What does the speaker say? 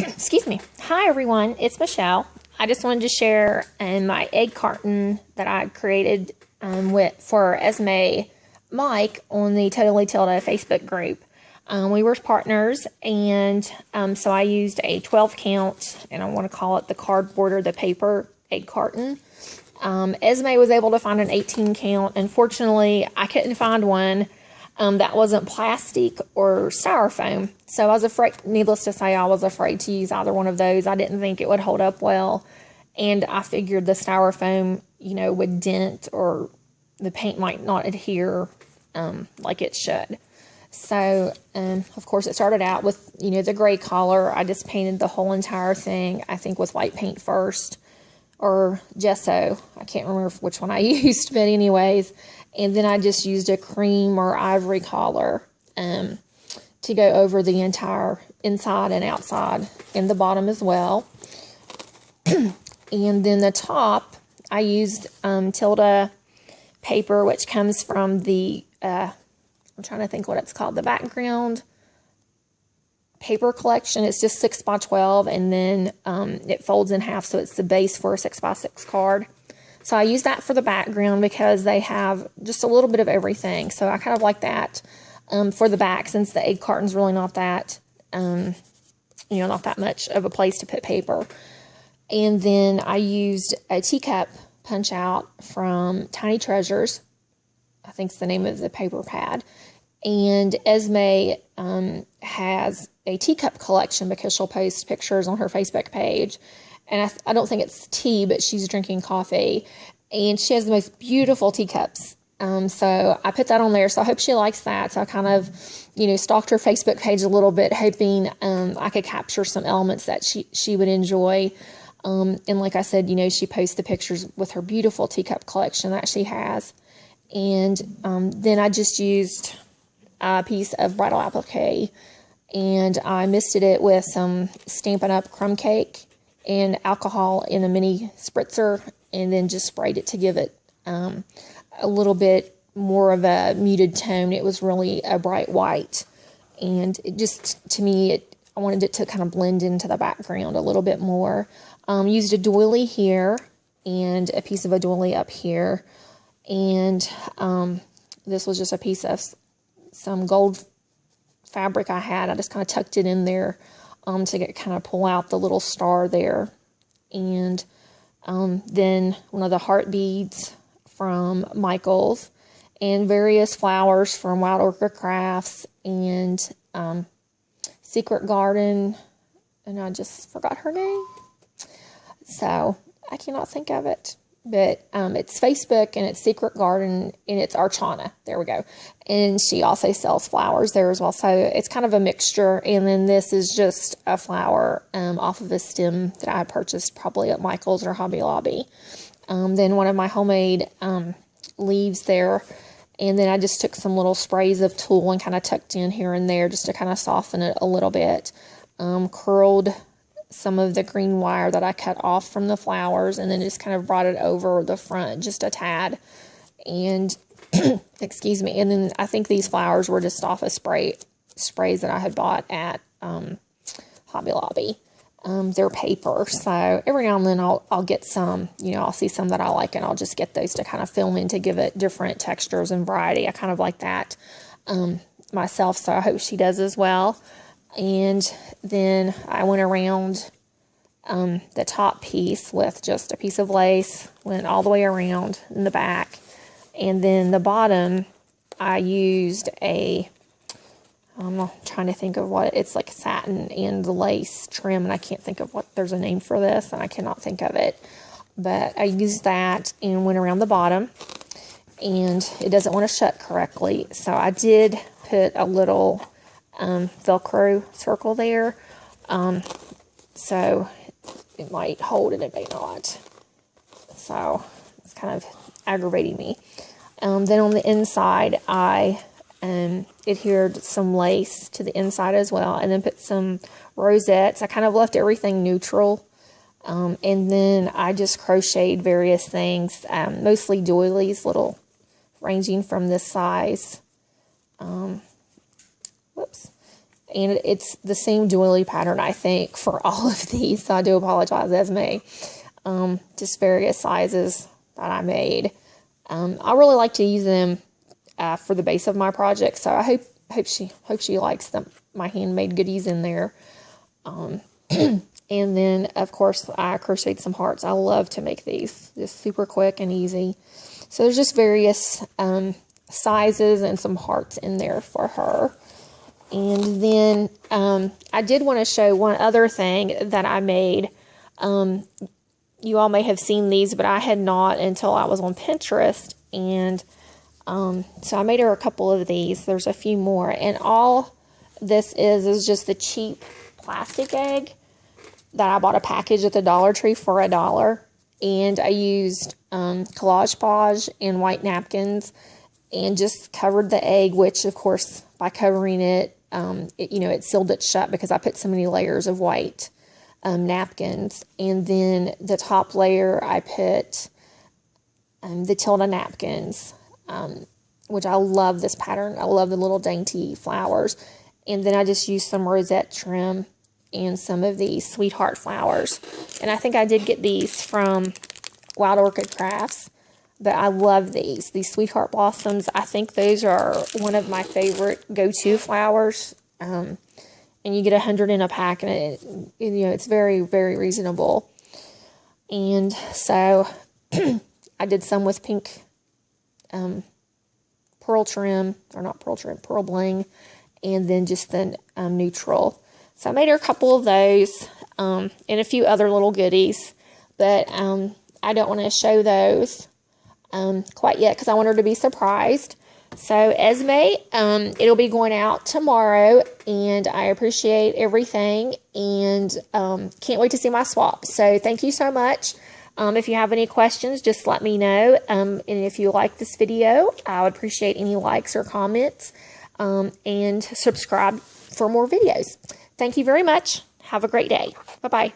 Excuse me. Hi, everyone. It's Michelle. I just wanted to share my egg carton that I created for Esme Mike on the Totally Tilda Facebook group. We were partners, and so I used a 12 count, and I want to call it the cardboard or the paper egg carton. Esme was able to find an 18 count. Unfortunately, I couldn't find one that wasn't plastic or styrofoam. So I was afraid, needless to say, I was afraid to use either one of those. I didn't think it would hold up well. And I figured the styrofoam, would dent or the paint might not adhere like it should. So, of course, it started out with, the gray color. I just painted the whole entire thing, I think, with white paint first. Or gesso. I can't remember which one I used, but anyways. And then I just used a cream or ivory color to go over the entire inside and outside and the bottom as well. And then the top, I used Tilda paper, which comes from the, I'm trying to think what it's called, the background paper collection. It's just 6x12, and then it folds in half, so it's the base for a 6x6 card. So I use that for the background because they have just a little bit of everything. So I kind of like that for the back, since the egg carton's really not that, not that much of a place to put paper. And then I used a teacup punch out from Tiny Treasures. I think it's the name of the paper pad. And Esme has a teacup collection because she'll post pictures on her Facebook page. And I don't think it's tea, but she's drinking coffee. And she has the most beautiful teacups. So I put that on there. So I hope she likes that. So I kind of, stalked her Facebook page a little bit, hoping I could capture some elements that she would enjoy. And like I said, she posts the pictures with her beautiful teacup collection that she has. And then I just used a piece of bridal applique, and I misted it with some Stampin' Up! Crumb cake and alcohol in a mini spritzer, and then just sprayed it to give it a little bit more of a muted tone. It was really a bright white, and it just, to me, I wanted it to kind of blend into the background a little bit more. Used a doily here and a piece of a doily up here, and this was just a piece of some gold fabric I had. I just kind of tucked it in there to kind of pull out the little star there. And then one of the heart beads from Michael's, and various flowers from Wild Orchid Crafts and Secret Garden, and I just forgot her name. So I cannot think of it. But it's Facebook, and it's Secret Garden, and it's Archana. There we go. And she also sells flowers there as well. So it's kind of a mixture. And then this is just a flower off of a stem that I purchased probably at Michael's or Hobby Lobby. Then one of my homemade leaves there. And then I just took some little sprays of tulle and kind of tucked in here and there just to kind of soften it a little bit. Curled some of the green wire that I cut off from the flowers, and then just kind of brought it over the front just a tad. And excuse me. And then I think these flowers were just off of sprays that I had bought at Hobby Lobby. They're paper, so every now and then I'll get some, I'll see some that I like, and I'll just get those to kind of fill in to give it different textures and variety. I kind of like that myself, so I hope she does as well. And then I went around the top piece with just a piece of lace, went all the way around in the back. And then the bottom, I used I'm trying to think of what, it's like satin and lace trim, and I can't think of there's a name for this, and I cannot think of it. But I used that and went around the bottom, and it doesn't want to shut correctly. So I did put a little Velcro circle there, so it might hold and it may not, so it's kind of aggravating me. Then on the inside, I adhered some lace to the inside as well, and then put some rosettes. I kind of left everything neutral, and then I just crocheted various things, mostly doilies, little, ranging from this size, And it's the same doily pattern, I think, for all of these. So I do apologize, Esme. Just various sizes that I made. I really like to use them for the base of my project. So I hope she likes them, my handmade goodies in there. And then, of course, I crocheted some hearts. I love to make these. Just super quick and easy. So there's just various sizes and some hearts in there for her. And then I did want to show one other thing that I made. You all may have seen these, but I had not until I was on Pinterest. And so I made her a couple of these. There's a few more. And all this is just the cheap plastic egg that I bought a package at the Dollar Tree for $1. And I used Collage Podge and white napkins and just covered the egg, which, of course, by covering it, it sealed it shut because I put so many layers of white napkins. And then the top layer, I put the Tilda napkins, which I love this pattern. I love the little dainty flowers. And then I just used some rosette trim and some of these sweetheart flowers. And I think I did get these from Wild Orchid Crafts. But I love these sweetheart blossoms. I think those are one of my favorite go-to flowers. And you get 100 in a pack, and it's very, very reasonable. And so I did some with pink pearl trim, or not pearl trim, pearl bling, and then just the neutral. So I made her a couple of those and a few other little goodies, but I don't want to show those quite yet because I want her to be surprised. So Esme, it'll be going out tomorrow, and I appreciate everything, and can't wait to see my swap. So thank you so much. If you have any questions, just let me know. And if you like this video, I would appreciate any likes or comments, and subscribe for more videos. Thank you very much. Have a great day. Bye-bye.